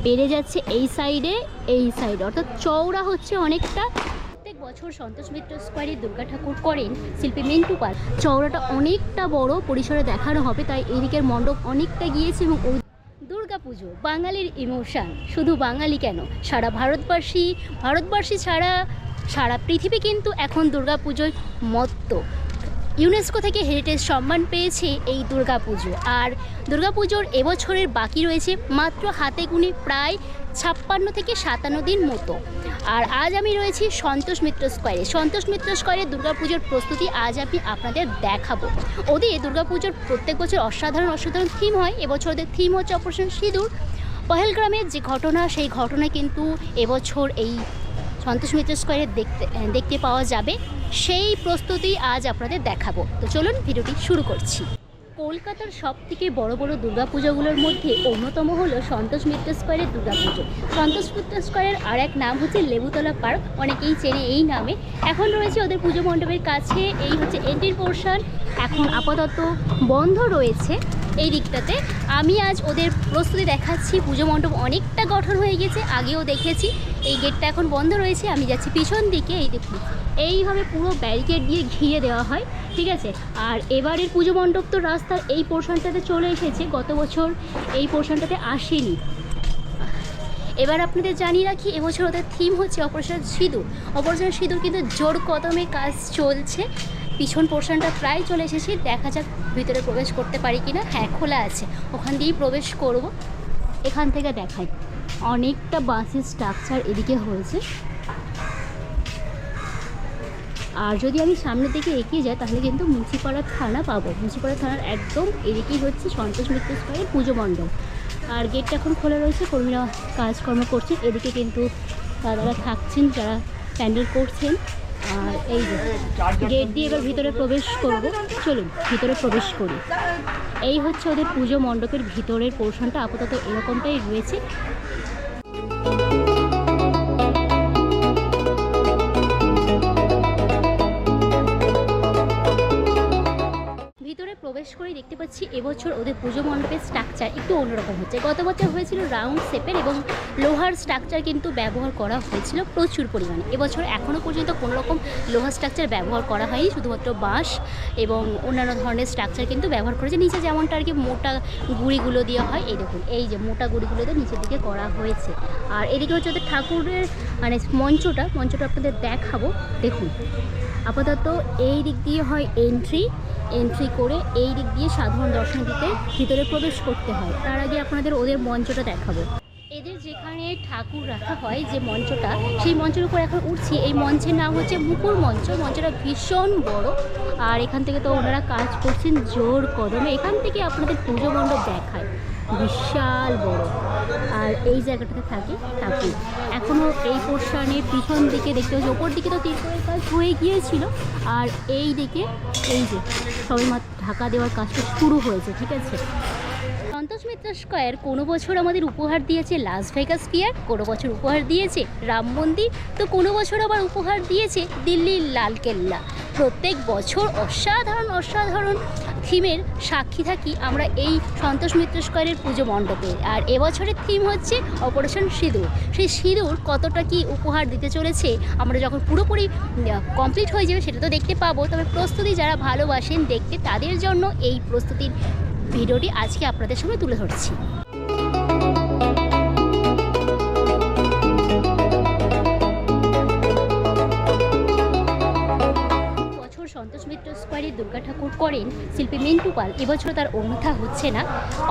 বেড়ে যাচ্ছে এই সাইডে অর্থাৎ চওড়া হচ্ছে অনেকটা। প্রত্যেক বছর সন্তোষ মিত্র স্কোয়ারে দুর্গা ঠাকুর করেন শিল্পী মিন্টু পাল। চওড়াটা অনেকটা বড় পরিসরে দেখানো হবে, তাই এই দিকের মণ্ডপ অনেকটা গিয়েছে। এবং দুর্গা পুজো বাঙালির ইমোশান, শুধু বাঙালি কেন, সারা ভারতবর্ষী ছাড়া সারা পৃথিবী কিন্তু এখন দুর্গা পুজোয় মত্ত। ইউনেস্কো থেকে হেরিটেজ সম্মান পেয়েছে এই দুর্গা পুজো। আর দুর্গা পুজোর এবছরের বাকি রয়েছে মাত্র হাতে গুনে প্রায় 56 থেকে 57 দিন মতো। আর আজ আমি রয়েছি সন্তোষ মিত্র স্কোয়ারে দুর্গা পুজোর প্রস্তুতি আজ আমি আপনাদের দেখাবো। ওদের দুর্গা পুজোর প্রত্যেক বছর অসাধারণ থিম হয়। এবছর ওদের থিম হচ্ছে অপারেশন সিঁদুর। পহেলগ্রামের যে ঘটনা, সেই ঘটনা কিন্তু এবছর এই সন্তোষ মিত্র স্কোয়ারে দেখতে পাওয়া যাবে। সেই প্রস্তুতি আজ আপনাদের দেখাবো। তো চলুন ভিডিওটি শুরু করছি। কলকাতার সবথেকে বড় দুর্গাপুজোগুলোর মধ্যে অন্যতম হলো সন্তোষ মিত্র স্কোয়ারের দুর্গাপুজো। সন্তোষ মিত্র স্কোয়ারের আর এক নাম হচ্ছে লেবুতলা পার্ক, অনেকেই চেনে এই নামে। এখন রয়েছে ওদের পুজো মণ্ডপের কাছে, এই হচ্ছে এন্ট্রি পোর্শন। এখন আপাতত বন্ধ রয়েছে এই দিকটাতে। আমি আজ ওদের প্রস্তুতি দেখাচ্ছি। পুজো মণ্ডপ অনেকটা গঠন হয়ে গেছে, আগেও দেখেছি। এই গেটটা এখন বন্ধ রয়েছে, আমি যাচ্ছি পিছন দিকে। এই দেখুন, এইভাবে পুরো ব্যারিকেড দিয়ে ঘিরে দেওয়া হয়, ঠিক আছে। আর এবারের পুজো মণ্ডপ তো রাস্তার এই পোর্শনটাতে চলে এসেছে, গত বছর এই পোর্শনটাতে আসেনি। এবার আপনাদের জানিয়ে রাখি, এবছর ওদের থিম হচ্ছে অপারেশন সিঁদুর কিন্তু জোর কদমে কাজ চলছে। পিছন পোর্শনটা প্রায় চলে এসেছি, দেখা যাক ভিতরে প্রবেশ করতে পারি কিনা। হ্যাঁ, খোলা আছে, ওখান দিয়েই প্রবেশ করব। এখান থেকে দেখাই অনেকটা বাঁশের স্ট্রাকচার এদিকে হয়েছে। আর যদি আমি সামনের দিকে এগিয়ে যাই তাহলে কিন্তু মুন্সিপাড়া থানা পাবো। মুন্সিপাড়া থানার একদম এদিকেই হচ্ছে সন্তোষ মিত্র স্কোয়ারের পুজো মণ্ডপ। আর গেটটা এখন খোলা রয়েছে, কর্মীরা কাজকর্ম করছেন। এদিকে কিন্তু দাদারা থাকছেন যারা প্যান্ডেল করছেন। আর এই যে গেট দিয়ে এবার ভিতরে প্রবেশ করব। চলুন ভিতরে প্রবেশ করি। এই হচ্ছে ওদের পুজো মণ্ডপের ভিতরের পোর্শনটা, আপাতত এরকমটাই রয়েছে। প্রবেশ করে দেখতে পাচ্ছি এবছর ওদের পুজো মণ্ডপের স্ট্রাকচার একটু অন্যরকম হচ্ছে। গত বছর হয়েছিল রাউন্ড শেপের এবং লোহার স্ট্রাকচার কিন্তু ব্যবহার করা হয়েছিল প্রচুর পরিমাণে। এবছর এখনও পর্যন্ত কোনো রকম লোহার স্ট্রাকচার ব্যবহার করা হয়নি, শুধুমাত্র বাঁশ এবং অন্যান্য ধরনের স্ট্রাকচার কিন্তু ব্যবহার করেছে। নিচে যেমনটা আর কি মোটা গুঁড়িগুলো দেওয়া হয়, এই দেখুন এই যে মোটা গুঁড়িগুলো দিয়ে নিচের দিকে করা হয়েছে। আর এদিকে হচ্ছে ওদের ঠাকুরের মঞ্চটা আপনাদের দেখাবো। দেখুন আপাতত এই দিক দিয়ে হয় এন্ট্রি করে এই দিক দিয়ে সাধারণ দর্শনার্থীদের ভিতরে প্রবেশ করতে হয়। তার আগে আপনাদের ওদের মঞ্চটা দেখাবো। এদের যেখানে ঠাকুর রাখা হয় যে মঞ্চটা, সেই মঞ্চের উপর এখন উঠছি। এই মঞ্চের নাম হচ্ছে মুকুর মঞ্চ। মঞ্চটা ভীষণ বড়, আর এখান থেকে তো ওনারা কাজ করছেন জোর কদমে। এখান থেকে আপনাদের পুজো মণ্ডপ দেখায়, বিশাল বড়। আর এই জায়গাটাতে থাকে ঠাকুর। এখনও এই পোর্শনের পিছন দিকে দেখতে হচ্ছে, ওপর দিকে তো তিরপলের কাজ হয়ে গিয়েছিল। আর এই দিকে এই যে সবেমাত্র ঢাকা দেওয়ার কাজটা শুরু হয়েছে, ঠিক আছে। সন্তোষ মিত্র স্কোয়ার কোনো বছর আমাদের উপহার দিয়েছে লাস ভেগাস পিয়ার, কোনো বছর উপহার দিয়েছে রাম মন্দির, তো কোনো বছর আবার উপহার দিয়েছে দিল্লির লালকেল্লা। প্রত্যেক বছর অসাধারণ থিমের সাক্ষী থাকি আমরা এই সন্তোষ মিত্র স্কোয়ারের পুজো মণ্ডপে। আর এবছরের থিম হচ্ছে অপারেশন সিঁদুর। সেই সিঁদুর কতটা কি উপহার দিতে চলেছে আমরা যখন পুরোপুরি কমপ্লিট হয়ে যাবে সেটা তো দেখতে পাবো। তবে প্রস্তুতি যারা ভালোবাসেন দেখতে, তাদের জন্য এই প্রস্তুতির ভিডিওটি আজকে আপনাদের সামনে তুলে ধরছি। সন্তোষ মিত্র স্কোয়ারে দুর্গা ঠাকুর করেন শিল্পী মিন্টু পাল। এবছর তার অন্যথা হচ্ছে না।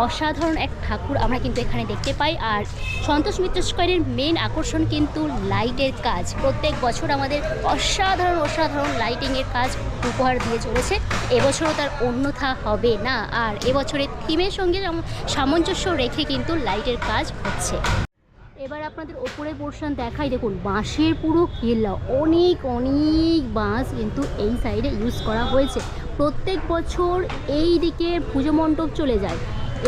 অসাধারণ এক ঠাকুর আমরা কিন্তু এখানে দেখতে পাই। আর সন্তোষ মিত্র স্কোয়ারের মেন আকর্ষণ কিন্তু লাইটের কাজ। প্রত্যেক বছর আমাদের অসাধারণ লাইটিংয়ের কাজ উপহার দিয়ে চলেছে, এবছরও তার অন্যথা হবে না। আর এবছরের থিমের সঙ্গে সামঞ্জস্য রেখে কিন্তু লাইটের কাজ হচ্ছে। এবার আপনাদের ওপরে পোর্শন দেখাই, দেখুন বাঁশের পুরো কেল্লা, অনেক বাঁশ কিন্তু এই সাইডে ইউজ করা হয়েছে। প্রত্যেক বছর এই দিকে পুজো মণ্ডপ চলে যায়,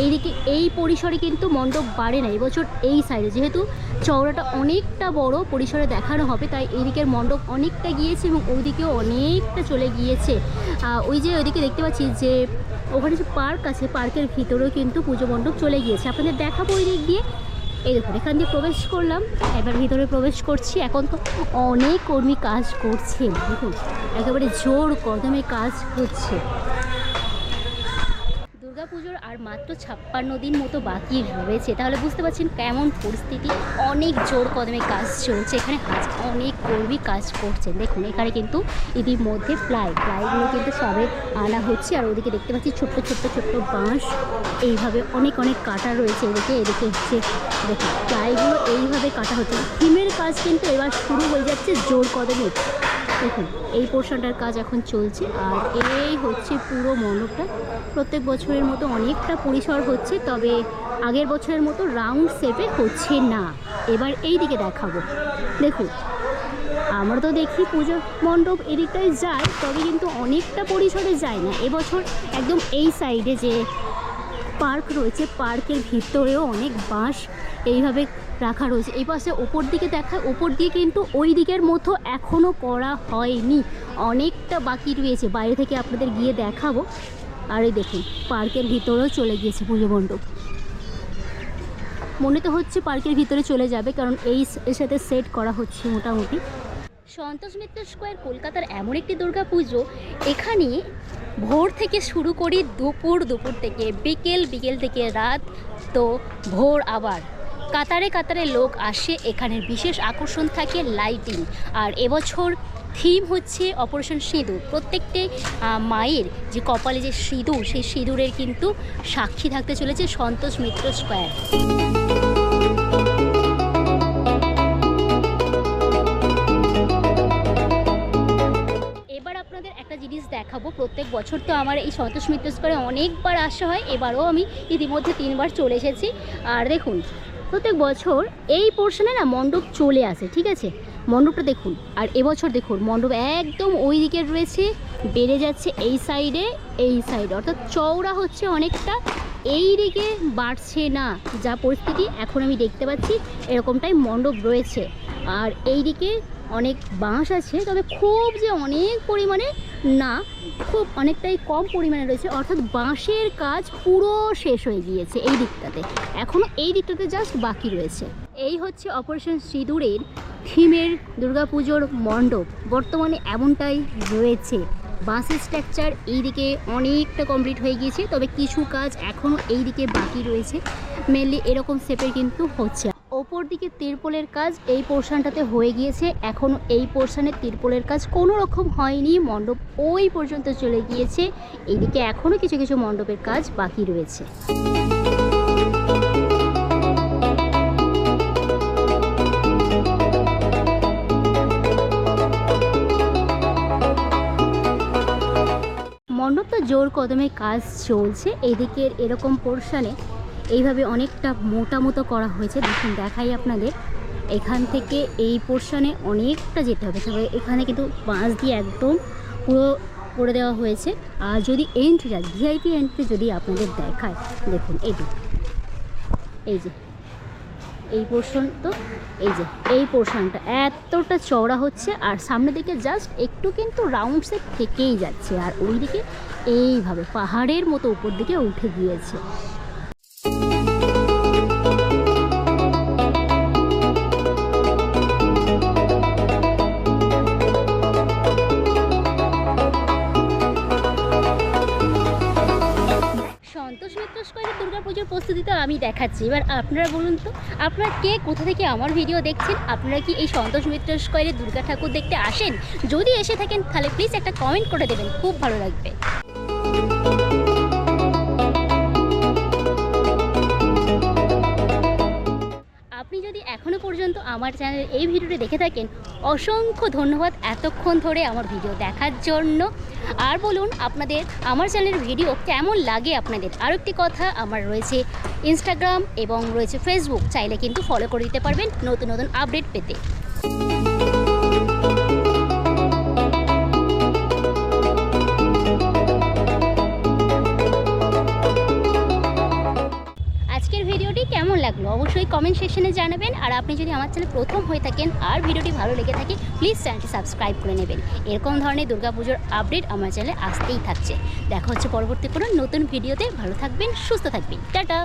এই দিকে এই পরিসরে কিন্তু মণ্ডপ বাড়ে না। এবছর এই সাইডে যেহেতু চওড়াটা অনেকটা বড় পরিসরে দেখানো হবে, তাই এই দিকের মণ্ডপ অনেকটা গিয়েছে এবং ওইদিকেও অনেকটা চলে গিয়েছে। ওইদিকে দেখতে পাচ্ছি যে ওখানে যে পার্ক আছে, পার্কের ভিতরেও কিন্তু পুজো মণ্ডপ চলে গিয়েছে। আপনাদের দেখাবো ওই দিক দিয়ে। এই দেখুন এখান দিয়ে প্রবেশ করলাম, এবার ভিতরে প্রবেশ করছি। এখন তো অনেক কর্মী কাজ করছেন, দেখুন একেবারে জোর কদমে কাজ হচ্ছে। দুর্গাপুজোর আর মাত্র 56 দিন মতো বাকি রয়েছে, তাহলে বুঝতে পারছেন কেমন পরিস্থিতি। অনেক জোর কদমে কাজ চলছে এখানে, অনেক কর্মী কাজ করছেন। দেখুন এখানে কিন্তু ইতিমধ্যে প্লাইগুলো কিন্তু সবে আনা হচ্ছে। আর ওদিকে দেখতে পাচ্ছি ছোট্ট ছোট্ট ছোট্ট বাঁশ, এইভাবে অনেক কাটা রয়েছে। এদিকে হচ্ছে দেখুন প্লাইগুলো এইভাবে কাটা হচ্ছে। থিমের কাজ কিন্তু এবার শুরু হয়ে যাচ্ছে জোর কদমে। দেখুন এই পোর্শনটার কাজ এখন চলছে। আর এই হচ্ছে পুরো মণ্ডপটা। প্রত্যেক বছরের মতো অনেকটা পরিসর হচ্ছে, তবে আগের বছরের মতো রাউন্ড শেপে হচ্ছে না। এবার এই দিকে দেখাবো। দেখুন আমরা তো দেখি পুজো মণ্ডপ এদিকটায় যায়, তবে কিন্তু অনেকটা পরিসরে যায় না। এবছর একদম এই সাইডে যে পার্ক রয়েছে, পার্কের ভিতরেও অনেক বাঁশ এইভাবে রাখা রয়েছে। এই পাশে ওপর দিকে দেখায়, ওপর দিয়ে কিন্তু ওই দিকের মতো এখনও করা হয়নি, অনেকটা বাকি রয়েছে। বাইরে থেকে আপনাদের গিয়ে দেখাবো। আর এই দেখুন পার্কের ভিতরেও চলে গিয়েছে পুজো মণ্ডপ। মনে তো হচ্ছে পার্কের ভিতরে চলে যাবে, কারণ এর সাথে সেট করা হচ্ছে মোটামুটি। সন্তোষ মিত্র স্কোয়ার কলকাতার এমন একটি দুর্গা পুজো, এখানে ভোর থেকে শুরু করি, দুপুর থেকে বিকেল থেকে রাত, তো ভোর আবার কাতারে লোক আসে। এখানের বিশেষ আকর্ষণ থাকে লাইটিং। আর এবছর থিম হচ্ছে অপারেশন সিঁদুর। প্রত্যেকটি মায়ের যে কপালে যে সিঁদুর, সেই সিঁদুরের কিন্তু সাক্ষী থাকতে চলেছে সন্তোষ মিত্র স্কোয়ার। এবার আপনাদের একটা জিনিস দেখাবো। প্রত্যেক বছর তো আমার এই সন্তোষ মিত্র স্কোয়ারে অনেকবার আসা হয়, এবারও আমি ইতিমধ্যে 3 বার চলে এসেছি। আর দেখুন প্রত্যেক বছর এই পোর্শনে না মণ্ডপ চলে আসে, ঠিক আছে, মণ্ডপটা দেখুন। আর এবছর দেখুন মণ্ডপ একদম ওই দিকে রয়েছে, বেড়ে যাচ্ছে এই সাইডে, অর্থাৎ চওড়া হচ্ছে অনেকটা, এই দিকে বাড়ছে না। যা পরিস্থিতি এখন আমি দেখতে পাচ্ছি এরকমটাই মণ্ডপ রয়েছে। আর এই দিকে অনেক বাঁশ আছে, তবে খুব যে অনেক পরিমাণে না, খুব অনেকটাই কম পরিমাণে রয়েছে। অর্থাৎ বাঁশের কাজ পুরো শেষ হয়ে গিয়েছে এই দিকটাতে, এখনও এই দিকটাতে জাস্ট বাকি রয়েছে। এই হচ্ছে অপারেশন সিঁদুরের থিমের দুর্গাপুজোর মণ্ডপ। বর্তমানে এমনটাই রয়েছে। বাঁশের স্ট্রাকচার এই দিকে অনেকটা কমপ্লিট হয়ে গিয়েছে, তবে কিছু কাজ এখনও এই দিকে বাকি রয়েছে। মেনলি এরকম শেপের কিন্তু হচ্ছে। ওপর দিকে তিরপলের কাজ এই পোর্শনটাতে হয়ে গিয়েছে, এখনও এই পোর্শনে তিরপলের কাজ কোনো রকম হয়নি। মণ্ডপ ওই পর্যন্ত চলে গিয়েছে, এইদিকে এখনও কিছু মণ্ডপের কাজ বাকি রয়েছে। মণ্ডপ তো জোর কদমে কাজ চলছে। এদিকের এরকম পোর্শনে এইভাবে অনেকটা মোটা মতো করা হয়েছে। দেখুন দেখাই আপনাদের, এখান থেকে এই পোর্শনে অনেকটা যেতে হবে, তবে এখানে কিন্তু বাঁশ দিয়ে একদম পুরো করে দেওয়া হয়েছে। আর যদি এন্ট্রিটা ভিআইপি এন্ট্রি যদি আপনাদের দেখায়, দেখুন এই যে এই পোর্শন, তো এই পোর্শনটা এতটা চওড়া হচ্ছে। আর সামনের দিকে জাস্ট একটু কিন্তু রাউন্ড শেপ থেকেই যাচ্ছে, আর ওই দিকে এইভাবে পাহাড়ের মতো উপর দিকে উঠে গিয়েছে। সন্তোষ মিত্র স্কোয়ারের দুর্গাপুজোর প্রস্তুতি তো আমি দেখাচ্ছি, এবার আপনারা বলুন তো আপনারা কে কোথা থেকে আমার ভিডিও দেখছেন? আপনারা কি এই সন্তোষ মিত্র স্কোয়ারে দুর্গা ঠাকুর দেখতে আসেন? যদি এসে থাকেন তাহলে প্লিজ একটা কমেন্ট করে দেবেন, খুব ভালো লাগবে। আপনি যদি এখনও পর্যন্ত আমার চ্যানেলের এই ভিডিওটি দেখে থাকেন, অসংখ্য ধন্যবাদ এতক্ষণ ধরে আমার ভিডিও দেখার জন্য। আর বলুন আপনাদের আমার চ্যানেলের ভিডিও কেমন লাগে আপনাদের। আরও একটি কথা, আমার রয়েছে ইনস্টাগ্রাম এবং রয়েছে ফেসবুক, চাইলে কিন্তু ফলো করে দিতে পারবেন নতুন আপডেট পেতে। আজকের ভিডিওটি কেমন লাগলো অবশ্যই কমেন্ট সেকশনে জানাবেন। আর আপনি যদি আমার চ্যানেল প্রথম হয়ে থাকেন আর ভিডিওটি ভালো লেগে থাকে, প্লিজ চ্যানেলটি সাবস্ক্রাইব করে নেবেন। এরকম ধরনের দুর্গাপুজোর আপডেট আমার চ্যানেলে আসতেই থাকছে। দেখা হচ্ছে পরবর্তী কোনো নতুন ভিডিওতে। ভালো থাকবেন, সুস্থ থাকবেন, টাটা।